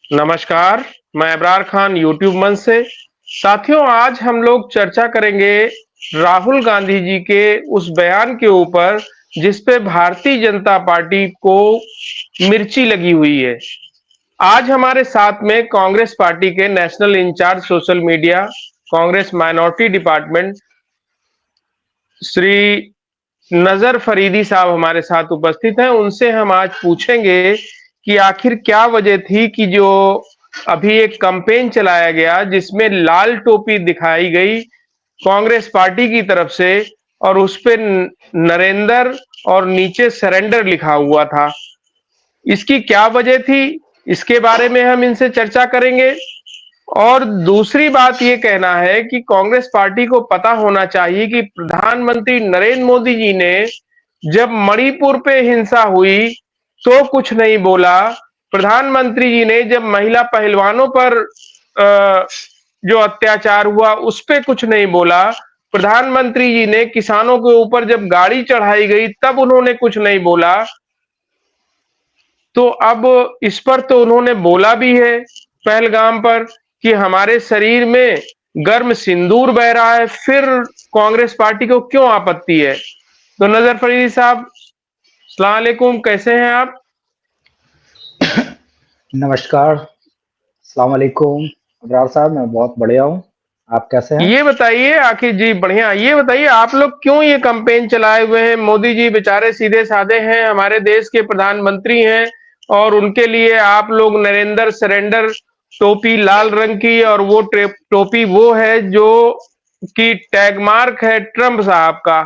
नमस्कार। मैं अबरार खान यूट्यूब मंच से। साथियों, आज हम लोग चर्चा करेंगे राहुल गांधी जी के उस बयान के ऊपर जिस पे भारतीय जनता पार्टी को मिर्ची लगी हुई है। आज हमारे साथ में कांग्रेस पार्टी के national incharge social media, Congress minority department, Shri Nazar Faridi साहब हमारे साथ उपस्थित हैं। उनसे हम आज पूछेंगे कि आखिर क्या वजह थी कि जो अभी एक कैंपेन चलाया गया जिसमें लाल टोपी दिखाई गई कांग्रेस पार्टी की तरफ से और उस पे नरेंद्र और नीचे सरेंडर लिखा हुआ था, इसकी क्या वजह थी, इसके बारे में हम इनसे चर्चा करेंगे। और दूसरी बात ये कहना है कि कांग्रेस पार्टी को पता होना चाहिए कि प्रधानमंत्री नरेंद्र मोदी जी ने जब मणिपुर पे हिंसा हुई तो कुछ नहीं बोला। प्रधानमंत्री जी ने जब महिला पहलवानों पर जो अत्याचार हुआ उस पे कुछ नहीं बोला। प्रधानमंत्री जी ने किसानों के ऊपर जब गाड़ी चढ़ाई गई तब उन्होंने कुछ नहीं बोला। तो अब इस पर तो उन्होंने बोला भी है पहलगाम पर कि हमारे शरीर में गर्म सिंदूर बह रहा है, फिर कांग्रेस पार्टी को क्यों आपत्ति है? तो नजर फरीदी साहब, अस्सलाम वालेकुम, कैसे हैं आप? नमस्कार। अस्सलाम वालेकुम। अबरार साहब, मैं बहुत बढ़िया हूँ। आप कैसे हैं? ये बताइए, आखिर जी बढ़िया, ये बताइए आप लोग क्यों ये कैंपेन चलाए हुए हैं? मोदी जी बेचारे सीधे साधे हैं, हमारे देश के प्रधानमंत्री हैं, और उनके लिए आप लोग नरेंद्र सरेंडर टोपी लाल रंग की, और वो टोपी वो है जो कि टैगमार्क है ट्रंप साहब का,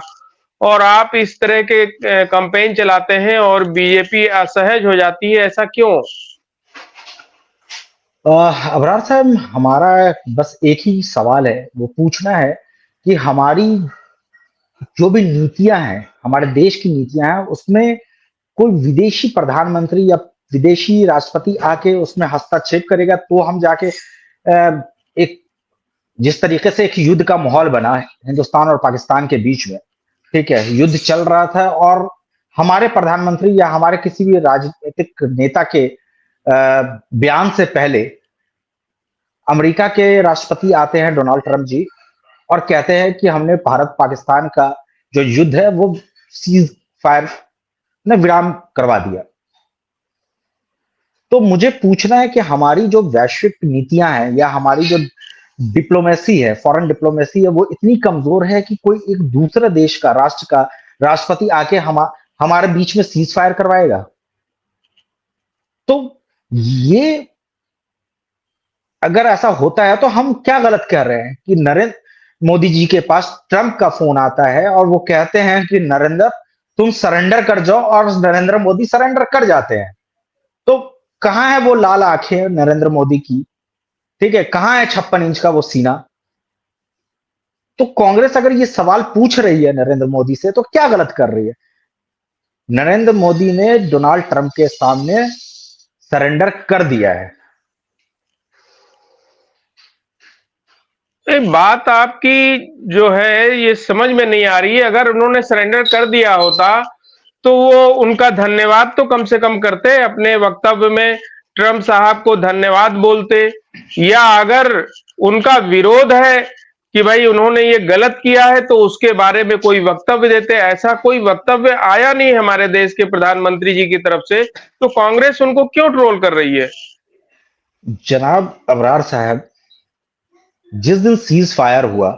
और आप इस तरह के कैंपेन चलाते हैं और बीजेपी असहज हो जाती है, ऐसा क्यों? अबरार साहब, हमारा बस एक ही सवाल है, वो पूछना है कि हमारी जो भी नीतियां हैं, हमारे देश की नीतियां हैं, उसमें कोई विदेशी प्रधानमंत्री या विदेशी राष्ट्रपति आके उसमें हस्तक्षेप करेगा तो हम जाके एक जिस तरीके से एक युद्ध का माहौल बना है हिंदुस्तान और पाकिस्तान के बीच में, ठीक है, युद्ध चल रहा था और हमारे प्रधानमंत्री या हमारे किसी भी राजनीतिक नेता के बयान से पहले अमेरिका के राष्ट्रपति आते हैं डोनाल्ड ट्रंप जी और कहते हैं कि हमने भारत पाकिस्तान का जो युद्ध है वो सीज फायर ने विराम करवा दिया। तो मुझे पूछना है कि हमारी जो वैश्विक नीतियां हैं या हमारी जो डिप्लोमेसी है, फॉरेन डिप्लोमेसी है, वो इतनी कमजोर है कि कोई एक दूसरे देश का राष्ट्र का राष्ट्रपति आके हमारे बीच में सीज फायर करवाएगा? तो ये अगर ऐसा होता है तो हम क्या गलत कर रहे हैं कि नरेंद्र मोदी जी के पास ट्रंप का फोन आता है और वो कहते हैं कि नरेंद्र तुम सरेंडर कर जाओ, और नरेंद्र मोदी सरेंडर कर जाते हैं। तो कहां है वो लाल आंखें नरेंद्र मोदी की? ठीक है, कहां है 56 इंच का वो सीना? तो कांग्रेस अगर ये सवाल पूछ रही है नरेंद्र मोदी से तो क्या गलत कर रही है? नरेंद्र मोदी ने डोनाल्ड ट्रंप के सामने सरेंडर कर दिया है। बात आपकी जो है ये समझ में नहीं आ रही है। अगर उन्होंने सरेंडर कर दिया होता तो वो उनका धन्यवाद तो कम से कम करते, अपने वक्तव्य में ट्रंप साहब को धन्यवाद बोलते। या अगर उनका विरोध है कि भाई उन्होंने ये गलत किया है तो उसके बारे में कोई वक्तव्य देते। ऐसा कोई वक्तव्य आया नहीं हमारे देश के प्रधानमंत्री जी की तरफ से, तो कांग्रेस उनको क्यों ट्रोल कर रही है? जनाब अबरार साहब, जिस दिन सीज फायर हुआ,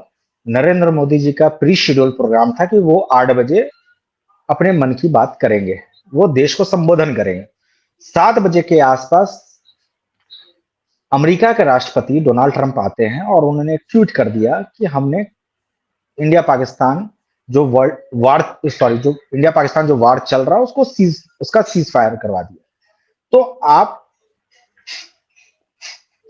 नरेंद्र मोदी जी का प्री शेड्यूल प्रोग्राम था कि वो 8 बजे अपने मन की बात करेंगे, वो देश को संबोधन करेंगे। 7 बजे के आसपास अमेरिका के राष्ट्रपति डोनाल्ड ट्रंप आते हैं और उन्होंने एक ट्वीट कर दिया कि हमने इंडिया पाकिस्तान जो वर्ल्ड वार सॉरी जो इंडिया पाकिस्तान जो वार चल रहा है उसका सीज फायर करवा दिया। तो आप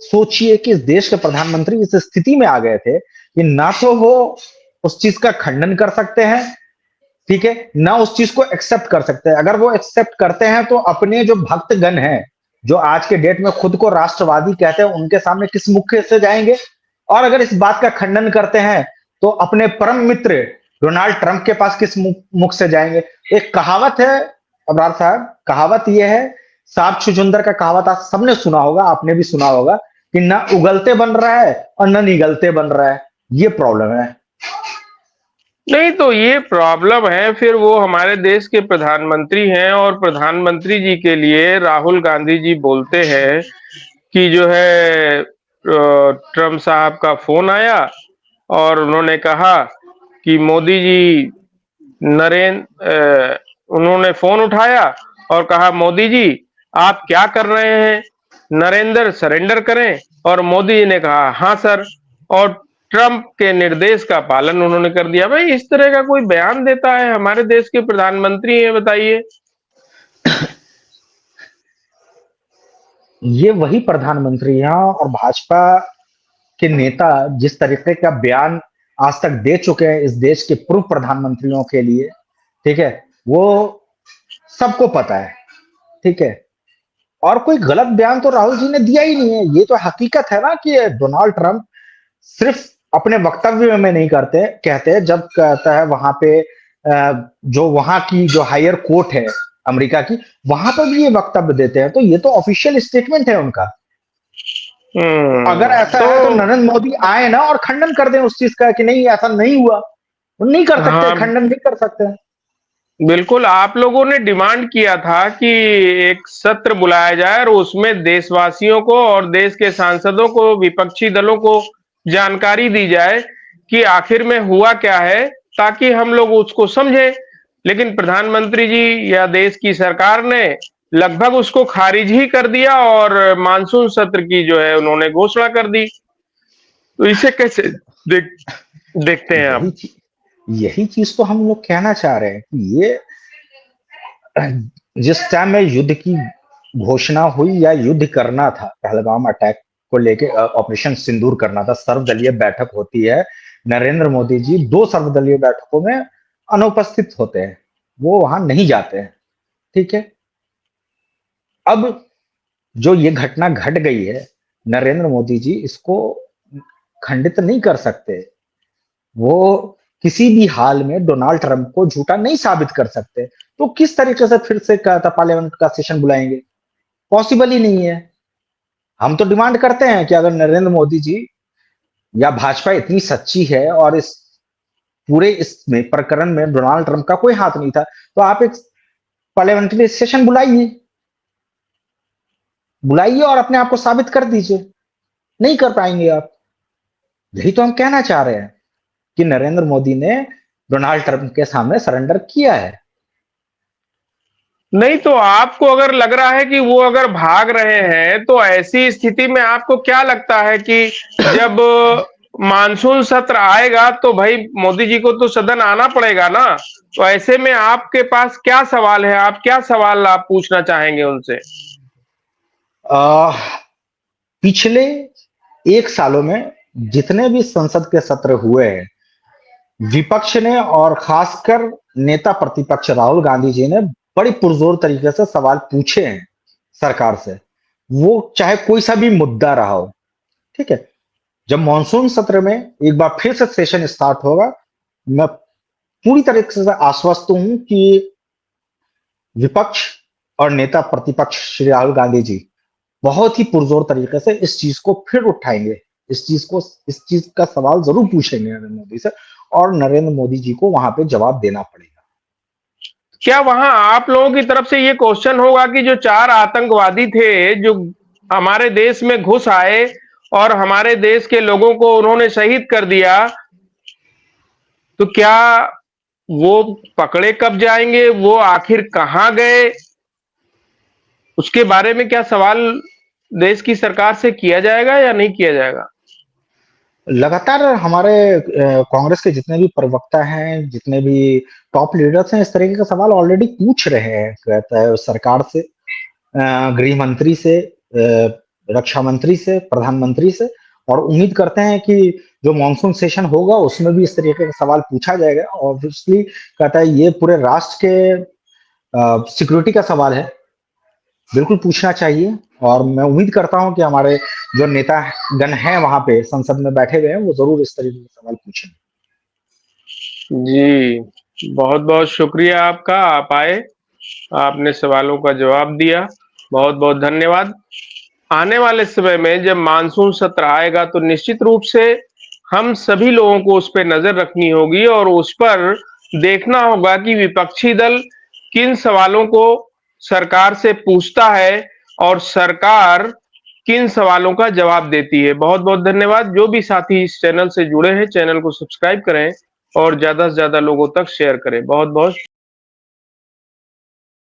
सोचिए कि इस देश के प्रधानमंत्री इस स्थिति में आ गए थे कि ना तो वो उस चीज का खंडन कर सकते हैं, ठीक है, ना उस चीज को एक्सेप्ट कर सकते हैं। अगर वो एक्सेप्ट करते हैं तो अपने जो भक्तगण हैं, जो आज के डेट में खुद को राष्ट्रवादी कहते हैं, उनके सामने किस मुख से जाएंगे? और अगर इस बात का खंडन करते हैं तो अपने परम मित्र डोनाल्ड ट्रंप के पास किस मुख से जाएंगे? एक कहावत है अबरार साहब, कहावत यह है, सांप छुछुंदर का कहावत आप सबने सुना होगा, आपने भी सुना होगा कि ना उगलते बन रहा है और ना निगलते बन रहा है। ये प्रॉब्लम है। नहीं तो ये प्रॉब्लम है, फिर वो हमारे देश के प्रधानमंत्री हैं और प्रधानमंत्री जी के लिए राहुल गांधी जी बोलते हैं कि जो है ट्रम्प साहब का फोन आया और उन्होंने कहा कि मोदी जी उन्होंने फोन उठाया और कहा मोदी जी आप क्या कर रहे हैं, नरेंद्र सरेंडर करें। और मोदी जी ने कहा हाँ सर, और ट्रंप के निर्देश का पालन उन्होंने कर दिया। भाई इस तरह का कोई बयान देता है, हमारे देश के प्रधानमंत्री हैं, बताइए। ये वही प्रधानमंत्री हैं और भाजपा के नेता जिस तरीके का बयान आज तक दे चुके हैं इस देश के पूर्व प्रधानमंत्रियों के लिए, ठीक है, वो सबको पता है, ठीक है। और कोई गलत बयान तो राहुल जी ने दिया ही नहीं है। ये तो हकीकत है ना कि डोनाल्ड ट्रंप सिर्फ अपने वक्तव्य में नहीं करते कहते, जब कहता है वहां पे जो वहां की जो हायर कोर्ट है अमेरिका की, वहां पर भी ये वक्तव्य देते हैं। तो ये तो ऑफिशियल स्टेटमेंट है उनका। तो अगर ऐसा तो है तो नरेंद्र मोदी आए ना और खंडन कर दें उस चीज का कि नहीं ऐसा नहीं हुआ। वो नहीं कर सकते, हाँ, खंडन नहीं कर सकते। बिल्कुल आप लोगों ने डिमांड किया था कि एक सत्र बुलाया जाए और उसमें देशवासियों को और देश के सांसदों को, विपक्षी दलों को जानकारी दी जाए कि आखिर में हुआ क्या है, ताकि हम लोग उसको समझें। लेकिन प्रधानमंत्री जी या देश की सरकार ने लगभग उसको खारिज ही कर दिया और मानसून सत्र की जो है उन्होंने घोषणा कर दी। तो इसे कैसे देख देखते हैं आप? यही चीज तो हम लोग कहना चाह रहे हैं कि ये जिस टाइम में युद्ध की घोषणा हुई या युद्ध करना था, पहलगाम अटैक को लेके ऑपरेशन सिंदूर करना था, सर्वदलीय बैठक होती है, नरेंद्र मोदी जी दो सर्वदलीय बैठकों में अनुपस्थित होते हैं, वो वहां नहीं जाते हैं, ठीक है। अब जो ये घटना घट गई है, नरेंद्र मोदी जी इसको खंडित नहीं कर सकते। वो किसी भी हाल में डोनाल्ड ट्रंप को झूठा नहीं साबित कर सकते। तो किस तरीके से फिर से पार्लियामेंट का सेशन बुलाएंगे? पॉसिबल ही नहीं है। हम तो डिमांड करते हैं कि अगर नरेंद्र मोदी जी या भाजपा इतनी सच्ची है और इस पूरे इसमें प्रकरण में डोनाल्ड ट्रंप का कोई हाथ नहीं था, तो आप एक पार्लियामेंट्री सेशन बुलाइए, बुलाइए और अपने आप को साबित कर दीजिए। नहीं कर पाएंगे आप। यही तो हम कहना चाह रहे हैं कि नरेंद्र मोदी ने डोनाल्ड ट्रंप के सामने सरेंडर किया है। नहीं तो आपको अगर लग रहा है कि वो अगर भाग रहे हैं, तो ऐसी स्थिति में आपको क्या लगता है कि जब मानसून सत्र आएगा तो भाई मोदी जी को तो सदन आना पड़ेगा ना। तो ऐसे में आपके पास क्या सवाल है, आप क्या सवाल आप पूछना चाहेंगे उनसे? आ, पिछले 1 सालों में जितने भी संसद के सत्र हुए हैं, विपक्ष ने और खासकर नेता प्रतिपक्ष राहुल गांधी जी ने बड़ी पुरजोर तरीके से सवाल पूछे हैं सरकार से। वो चाहे कोई सा भी मुद्दा रहा हो, ठीक है। जब मॉनसून सत्र में एक बार फिर से सेशन स्टार्ट होगा, मैं पूरी तरीके से आश्वस्त हूं कि विपक्ष और नेता प्रतिपक्ष श्री राहुल गांधी जी बहुत ही पुरजोर तरीके से इस चीज को फिर उठाएंगे। इस चीज का सवाल जरूर पूछेंगे नरेंद्र मोदी से, और नरेंद्र मोदी जी को वहां पे जवाब देना पड़ेगा। क्या वहां आप लोगों की तरफ से ये क्वेश्चन होगा कि जो 4 आतंकवादी थे जो हमारे देश में घुस आए और हमारे देश के लोगों को उन्होंने शहीद कर दिया, तो क्या वो पकड़े कब जाएंगे, वो आखिर कहां गए? उसके बारे में क्या सवाल देश की सरकार से किया जाएगा या नहीं किया जाएगा? लगातार हमारे कांग्रेस के जितने भी प्रवक्ता हैं, जितने भी टॉप लीडर्स हैं, इस तरीके का सवाल ऑलरेडी पूछ रहे हैं, कहता है सरकार से, गृह मंत्री से, रक्षा मंत्री से, प्रधानमंत्री से। और उम्मीद करते हैं कि जो मॉनसून सेशन होगा उसमें भी इस तरीके का सवाल पूछा जाएगा। ऑब्वियसली कहता है ये पूरे राष्ट्र के सिक्योरिटी का सवाल है, बिल्कुल पूछना चाहिए। और मैं उम्मीद करता हूं कि हमारे जो नेता गण हैं वहां पे संसद में बैठे हुए हैं, वो जरूर इस तरीके के सवाल पूछेंगे। जी, बहुत बहुत शुक्रिया आपका, आप आए, आपने सवालों का जवाब दिया। बहुत बहुत धन्यवाद। आने वाले समय में जब मानसून सत्र आएगा तो निश्चित रूप से हम सभी लोगों को उस पर नजर रखनी होगी और उस पर देखना होगा कि विपक्षी दल किन सवालों को सरकार से पूछता है और सरकार किन सवालों का जवाब देती है। बहुत बहुत धन्यवाद। जो भी साथी इस चैनल से जुड़े हैं, चैनल को सब्सक्राइब करें और ज्यादा से ज्यादा लोगों तक शेयर करें। बहुत बहुत